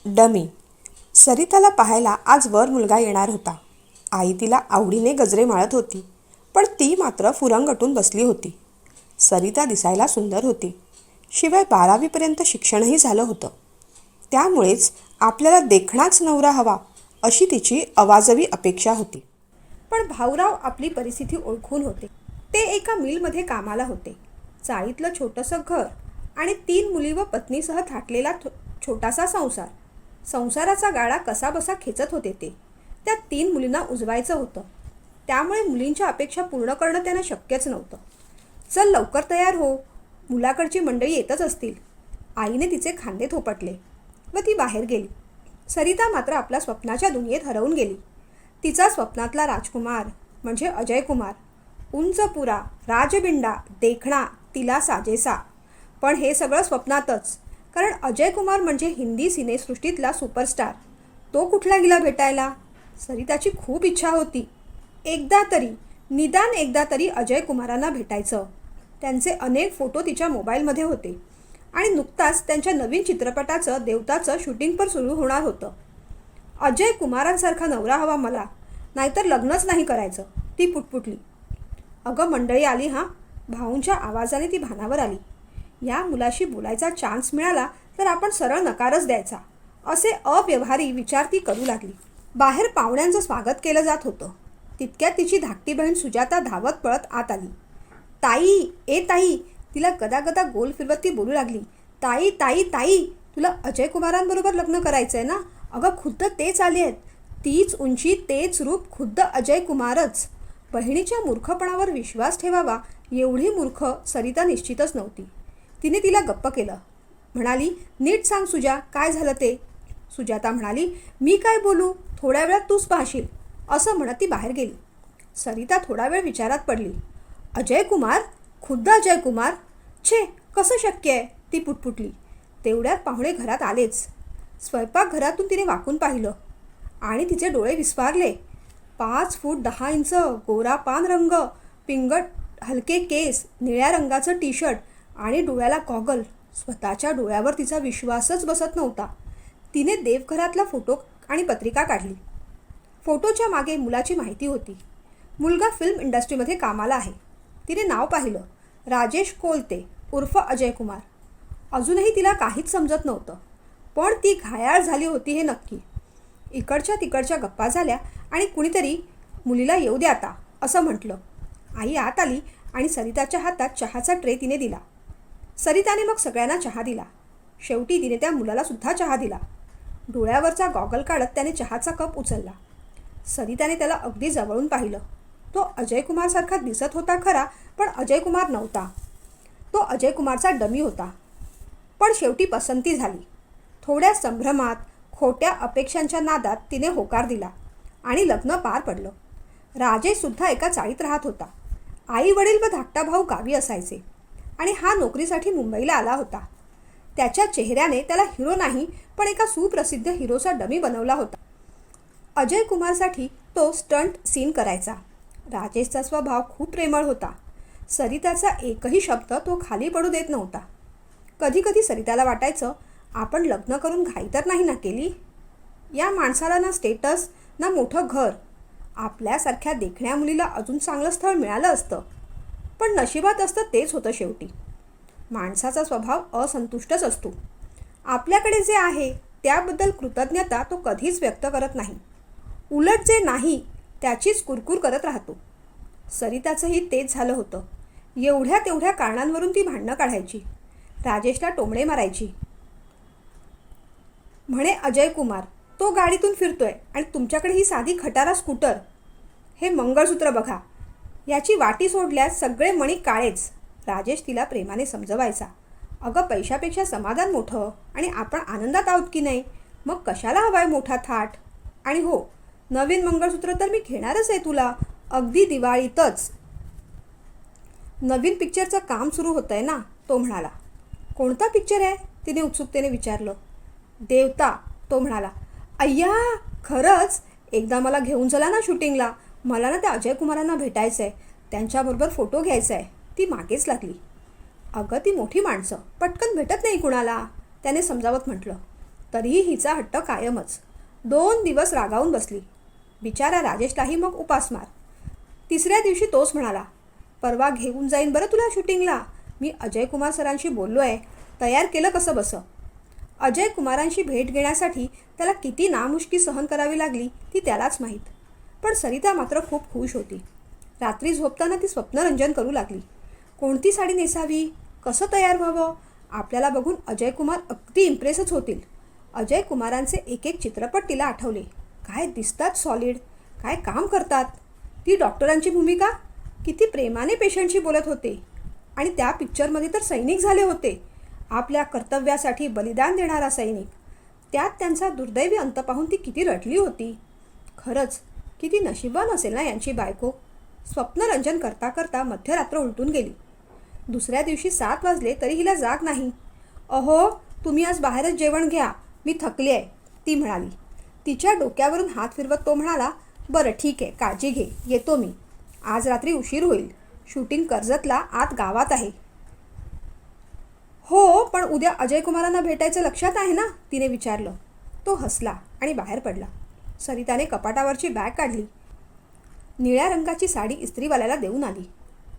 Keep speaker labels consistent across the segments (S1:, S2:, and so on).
S1: Dummy. सरिताला पाहायला आज वर मुलगा येणार होता. आई तिला आवडीने गजरे माळत होती, पण ती मात्र फुरंगटून बसली होती. सरिता दिसायला सुंदर होती, शिवाय 12वीपर्यंत शिक्षणही झालं होतं. त्यामुळेच आपल्याला देखणाच नवरा हवा अशी तिची अवाजवी अपेक्षा होती.
S2: पण भाऊराव आपली परिस्थिती ओळखून होते. ते एका मिलमध्ये कामाला होते. चाळीतलं छोटंसं घर आणि 3 मुली व पत्नीसह थाटलेला छोटासा संसार. संसाराचा गाडा कसाबसा खेचत होते ते. त्या 3 मुलींना उजवायचं होतं. त्यामुळे मुलींच्या अपेक्षा पूर्ण करणं त्यांना शक्यच नव्हतं. चल लवकर तयार हो, मुलाकडची मंडळी येतच असतील. आईने तिचे खांदे थोपटले व ती बाहेर गेली. सरिता मात्र आपल्या स्वप्नाच्या दुनियेत हरवून गेली. तिचा स्वप्नातला राजकुमार म्हणजे अजय कुमार, उंच पुरा, राजबिंडा, देखणा, तिला साजेसा. पण हे सगळं स्वप्नातच, कारण अजय कुमार म्हणजे हिंदी सिनेसृष्टीतला सुपरस्टार. तो कुठला गेला भेटायला? सरिताची खूप इच्छा होती. निदान एकदा तरी अजय कुमारांना भेटायचं. त्यांचे अनेक फोटो तिच्या मोबाईलमध्ये होते आणि नुकताच त्यांच्या नवीन चित्रपटाचं देवताचं शूटिंग पण सुरू होणार होतं. अजय कुमारांसारखा नवरा हवा मला, नाहीतर लग्नच नाही करायचं, ती पुटपुटली. अगं मंडळी आली हां, भाऊंच्या आवाजाने ती भानावर आली. या मुलाशी बोलायचा चान्स मिळाला तर आपण सरळ नकारच द्यायचा, असे अव्यवहारी विचार ती करू लागली. बाहेर पाहुण्यांचं स्वागत केलं जात होतं. तितक्यात तिची धाकटी बहीण सुजाता धावत पळत आत आली. ताई, ए ताई, तिला गदागदा गोल फिरवत ती बोलू लागली. ताई ताई ताई, तुला अजय कुमारांबरोबर लग्न करायचं आहे ना? अगं खुद्द तेच आले आहेत. तीच उंची, तेच रूप, खुद्द अजय कुमारच. बहिणीच्या मूर्खपणावर विश्वास ठेवावा एवढी मूर्ख सरिता निश्चितच नव्हती. तिने तिला गप्प केलं. म्हणाली, नीट सांग सुजा, काय झालं ते? सुजाता म्हणाली, मी काय बोलू, थोड्या वेळात तूच पाहशील, असं म्हणत ती बाहेर गेली. सरिता थोडा वेळ विचारात पडली. अजय कुमार? खुद्द अजय कुमार? छे, कसं शक्य आहे? ती पुटपुटली. तेवढ्यात पाहुणे घरात आलेच. स्वयंपाकघरातून तिने वाकून पाहिलं आणि तिचे डोळे विस्फारले. 5 फूट 10 इंच, गोरा पान रंग, पिंगट हलके केस, निळ्या रंगाचं टी शर्ट आणि डोळ्याला गॉगल. स्वतःच्या डोळ्यावर तिचा विश्वासच बसत नव्हता. तिने देवघरातला फोटो आणि पत्रिका काढली. फोटोच्या मागे मुलाची माहिती होती. मुलगा फिल्म इंडस्ट्रीमध्ये कामाला आहे. तिने नाव पाहिलं, राजेश कोलते उर्फ अजय कुमार. अजूनही तिला काहीच समजत नव्हतं, पण ती घायाळ झाली होती हे नक्की. इकडच्या तिकडच्या गप्पा झाल्या आणि कुणीतरी मुलीला येऊ द्या आता, असं म्हटलं. आई आत आली आणि सरिताच्या हातात चहाचा ट्रे तिने दिला. सरिताने मग सगळ्यांना चहा दिला. शेवटी तिने त्या मुलाला सुद्धा चहा दिला. डोळ्यावरचा गॉगल काढत त्याने चहाचा कप उचलला. सरिताने त्याला अगदी जवळून पाहिलं. तो अजय कुमारसारखा दिसत होता खरा, पण अजय कुमार नव्हता. तो अजय कुमारचा डमी होता. पण शेवटी पसंती झाली. थोड्या संभ्रमात, खोट्या अपेक्षांच्या नादात तिने होकार दिला आणि लग्न पार पडलं. राजेशसुद्धा एका चाळीत राहत होता. आई वडील व धाकटा भाऊ गावी असायचे आणि हा नोकरीसाठी मुंबईला आला होता. त्याच्या चेहऱ्याने त्याला हिरो नाही, पण एका सुप्रसिद्ध हिरोचा डमी बनवला होता. अजय कुमारसाठी तो स्टंट सीन करायचा. राजेशचा स्वभाव खूप प्रेमळ होता. सरिताचा एकही शब्द तो खाली पडू देत नव्हता. कधी कधी सरिताला वाटायचं, आपण लग्न करून घाई तर नाही ना केली? या माणसाला ना स्टेटस ना मोठं घर. आपल्यासारख्या देखण्या मुलीला अजून चांगलं स्थळ मिळालं असतं. पण नशिबात असतं तेच होतं शेवटी. माणसाचा स्वभाव असंतुष्टच असतो. आपल्याकडे जे आहे त्याबद्दल कृतज्ञता तो कधीच व्यक्त करत नाही. उलट जे नाही त्याचीच कुरकुर करत राहतो. सरिताचंही तेच झालं होतं. एवढ्या तेवढ्या कारणांवरून ती भांडणं काढायची. राजेशला टोमणे मारायची. म्हणे अजय कुमार तो गाडीतून फिरतोय आणि तुमच्याकडे ही साधी खटारा स्कूटर. हे मंगळसूत्र बघा, याची वाटी सोडल्यास सगळे मणी काळेच. राजेश तिला प्रेमाने समजवायचा. अगं पैशापेक्षा समाधान मोठं आणि आपण आनंदात आहोत की नाही, मग कशाला हवाय मोठा थाट? आणि हो, नवीन मंगळसूत्र तर मी घेणारच आहे तुला, अगदी दिवाळीतच. नवीन पिक्चरचं काम सुरू होतं आहे ना, तो म्हणाला. कोणता पिक्चर आहे? तिने उत्सुकतेने विचारलं. देवता, तो म्हणाला. अय्या, खरंच? एकदा मला घेऊन चला ना शूटिंगला. मला ना त्या अजय कुमारांना भेटायचं आहे, त्यांच्याबरोबर फोटो घ्यायचा आहे. ती मागेच लागली. अगं ती मोठी माणसं, पटकन भेटत नाही कुणाला, त्याने समजावत म्हटलं. तरीही हिचा हट्ट कायमच. 2 दिवस रागावून बसली. बिचारा राजेशलाही मग उपासमार. तिसऱ्या दिवशी तोच म्हणाला, परवा घेऊन जाईन बरं तुला शूटिंगला. मी अजय कुमार सरांशी बोललो आहे. तयार केलं कसं बसं. अजय कुमारांशी भेट घेण्यासाठी त्याला किती नामुष्की सहन करावी लागली ती त्यालाच माहीत. पण सरिता मात्र खूप खुश होती. रात्री झोपताना ती स्वप्नरंजन करू लागली. कोणती साडी नेसावी, कसं तयार व्हावं. आपल्याला बघून अजय कुमार अगदी इम्प्रेसच होतील. अजय कुमारांचे एक एक चित्रपट तिला आठवले. काय दिसतात सॉलिड, काय काम करतात. ती डॉक्टरांची भूमिका, किती प्रेमाने पेशंटशी बोलत होते. आणि त्या पिक्चरमध्ये तर सैनिक झाले होते. आपल्या कर्तव्यासाठी बलिदान देणारा सैनिक. त्यात त्यांचा दुर्दैवी अंत पाहून ती किती रडली होती. खरंच किती नशिबान असेल ना यांची बायको. स्वप्नरंजन करता करता मध्यरात्र उलटून गेली. दुसऱ्या दिवशी 7 वाजले तरी हिला जाग नाही. अहो, तुम्ही आज बाहेरच जेवण घ्या, मी थकली आहे, ती म्हणाली. तिच्या डोक्यावरून हात फिरवत तो म्हणाला, बरं ठीक आहे, काळजी घे, येतो मी. आज रात्री उशीर होईल. शूटिंग कर्जतला आत गावात आहे. हो, पण उद्या अजय कुमारांना भेटायचं लक्षात आहे ना, तिने विचारलं. तो हसला आणि बाहेर पडला. सरिताने कपाटावरची बॅग काढली. निळ्या रंगाची साडी इस्त्रीवाल्याला देऊन आली.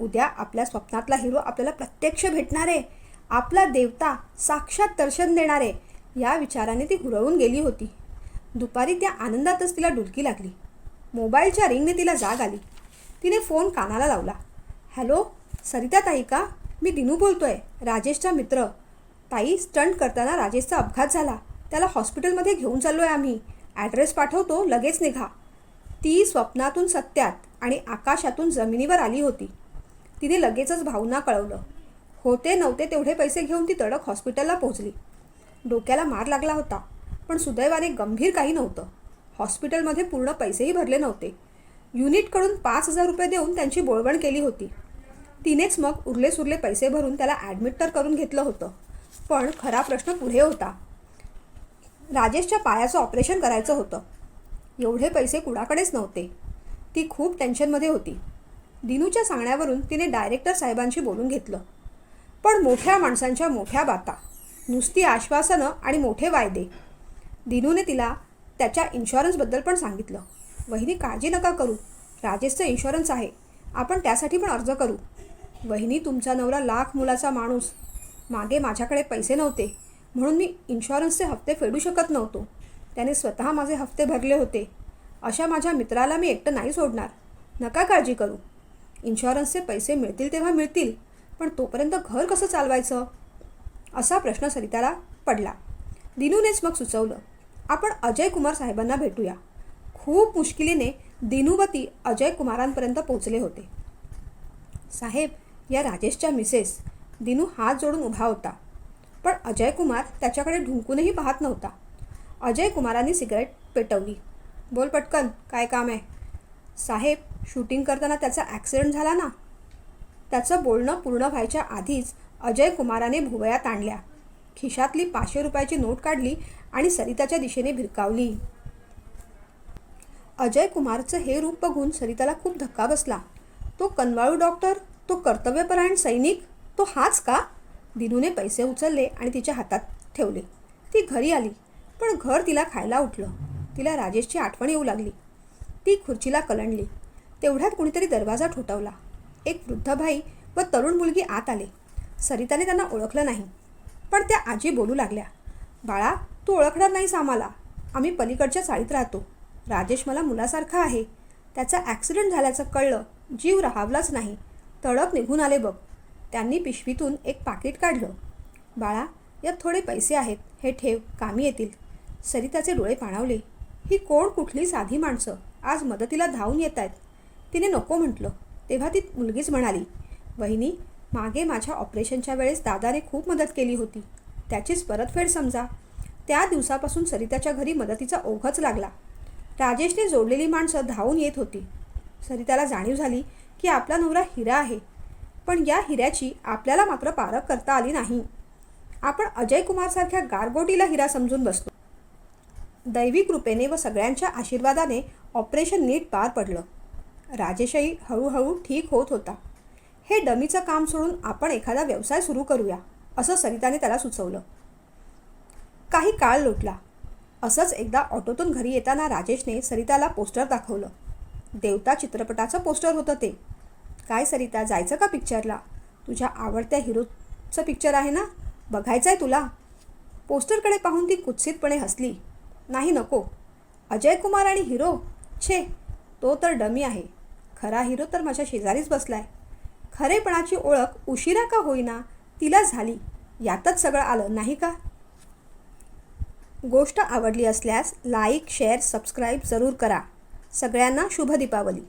S2: उद्या आपल्या स्वप्नातला हिरो आपल्याला प्रत्यक्ष भेटणार आहे. आपला देवता, साक्षात दर्शन देणार आहे. या विचाराने ती हुरळून गेली होती. दुपारी त्या आनंदातच तिला डुलकी लागली. मोबाईलच्या रिंगने तिला जाग आली. तिने फोन कानाला लावला. हॅलो, सरिता ताई का? मी दिनू बोलतोय, राजेशचा मित्र. ताई, स्टंट करताना राजेशचा अपघात झाला. त्याला हॉस्पिटलमध्ये घेऊन चाललो आहे आम्ही. ॲड्रेस पाठवतो, लगेच निघा. ती स्वप्नातून सत्यात आणि आकाशातून जमिनीवर आली होती. तिने लगेचच भाऊंना कळवलं. होते नव्हते तेवढे पैसे घेऊन ती तडक हॉस्पिटलला पोहोचली. डोक्याला मार लागला होता, पण सुदैवाने गंभीर काही नव्हतं. हॉस्पिटलमध्ये पूर्ण पैसेही भरले नव्हते. युनिटकडून 5,000 रुपये देऊन त्यांची बोळवण केली होती. तिनेच मग उरले सुरले पैसे भरून त्याला ॲडमिट तर करून घेतलं होतं. पण खरा प्रश्न पुढे होता. राजेशच्या पायाचं ऑपरेशन करायचं होतं. एवढे पैसे कुणाकडेच नव्हते. ती खूप टेन्शनमध्ये होती. दिनूच्या सांगण्यावरून तिने डायरेक्टर साहेबांशी बोलून घेतलं. पण मोठ्या माणसांच्या मोठ्या बाता, नुसती आश्वासनं आणि मोठे वायदे. दिनूने तिला त्याच्या इन्शुरन्सबद्दल पण सांगितलं. वहिनी, काळजी नका करू, राजेशचं इन्शुरन्स आहे, आपण त्यासाठी पण अर्ज करू. वहिनी, तुमचा नवरा लाख मुलाचा माणूस. मागे माझ्याकडे पैसे नव्हते म्हणून मी इन्शुरन्सचे हप्ते फेडू शकत नव्हतो. त्याने स्वतः माझे हप्ते भरले होते. अशा माझ्या मित्राला मी एकटं नाही सोडणार. नका काळजी करू. इन्शुरन्सचे पैसे मिळतील तेव्हा मिळतील, पण तोपर्यंत घर कसं चालवायचं, असा प्रश्न सरिताला पडला. दिनूनेच मग सुचवलं, आपण अजय कुमार साहेबांना भेटूया. खूप मुश्किलीने दिनूवती अजय कुमारांपर्यंत पोचले होते. साहेब, या राजेशच्या मिसेस. दिनू हात जोडून उभा होता. पण अजय कुमार त्याच्याकडे ढुंकूनही पाहत नव्हता. अजय कुमारांनी सिगारेट पेटवली. बोल पटकन, काय काम आहे? साहेब, शूटिंग करताना त्याचा ॲक्सिडेंट झाला ना. त्याचं बोलणं पूर्ण व्हायच्या आधीच अजय कुमाराने भुवया ताणल्या. खिशातली 500 रुपयाची नोट काढली आणि सरिताच्या दिशेने भिरकावली. अजय कुमारचं हे रूप बघून सरिताला खूप धक्का बसला. तो कनवाळू डॉक्टर, तो कर्तव्यपरायण सैनिक, तो हाच का? दिनूने पैसे उचलले आणि तिच्या हातात ठेवले. ती घरी आली, पण घर तिला खायला उठलं. तिला राजेशची आठवण येऊ लागली. ती खुर्चीला कलंडली. तेवढ्यात कुणीतरी दरवाजा ठोठावला. एक वृद्ध बाई व तरुण मुलगी आत आले. सरिताने त्यांना ओळखलं नाही, पण त्या आजी बोलू लागल्या. बाळा, तू ओळखणार नाहीस आम्हाला. आम्ही पलीकडच्या चाळीत राहतो. राजेश मला मुलासारखा आहे. त्याचा ॲक्सिडेंट झाल्याचं कळलं, जीव राहावलाच नाही. तडक निघून आले बघ. त्यांनी पिशवीतून एक पाकिट काढलं. बाळा, यात थोडे पैसे आहेत, हे ठेव, कामी येतील. सरिताचे डोळे पाणावले. ही कोण कुठली साधी माणसं आज मदतीला धावून येत आहेत. तिने नको म्हटलं. तेव्हा ती मुलगीच म्हणाली, वहिनी, मागे माझ्या ऑपरेशनच्या वेळेस दादाने खूप मदत केली होती. त्याचीच परतफेड समजा. त्या दिवसापासून सरिताच्या घरी मदतीचा ओघच लागला. राजेशने जोडलेली माणसं धावून येत होती. सरिताला जाणीव झाली की आपला नवरा हिरा आहे, पण या हिऱ्याची आपल्याला मात्र पारख करता आली नाही. आपण अजय कुमारसारख्या गारगोटीला हिरा समजून बसलो. दैवी कृपेने व सगळ्यांच्या आशीर्वादाने ऑपरेशन नीट पार पडलं. राजेशही हळूहळू ठीक होत होता. हे डमीचं काम सोडून आपण एखादा व्यवसाय सुरू करूया, असं सरिताने त्याला सुचवलं. काही काळ लोटला. असंच एकदा ऑटोतून घरी येताना राजेशने सरिताला पोस्टर दाखवलं. देवता चित्रपटाचं पोस्टर होतं ते. काय सरिता, जायचं का पिक्चरला? तुझ्या आवडत्या हिरोचं पिक्चर आहे ना, बघायचं आहे तुला? पोस्टरकडे पाहून ती कुत्सितपणे हसली. नाही, नको. अजय कुमार आणि हिरो? छे, तो तर डमी आहे. खरा हिरो तर माझ्या शेजारीच बसलाय. खरेपणाची ओळख उशिरा का होईना तिला झाली, यातच सगळं आलं नाही का? गोष्ट आवडली असल्यास लाईक, शेअर, सबस्क्राईब जरूर करा. सगळ्यांना शुभ दीपावली.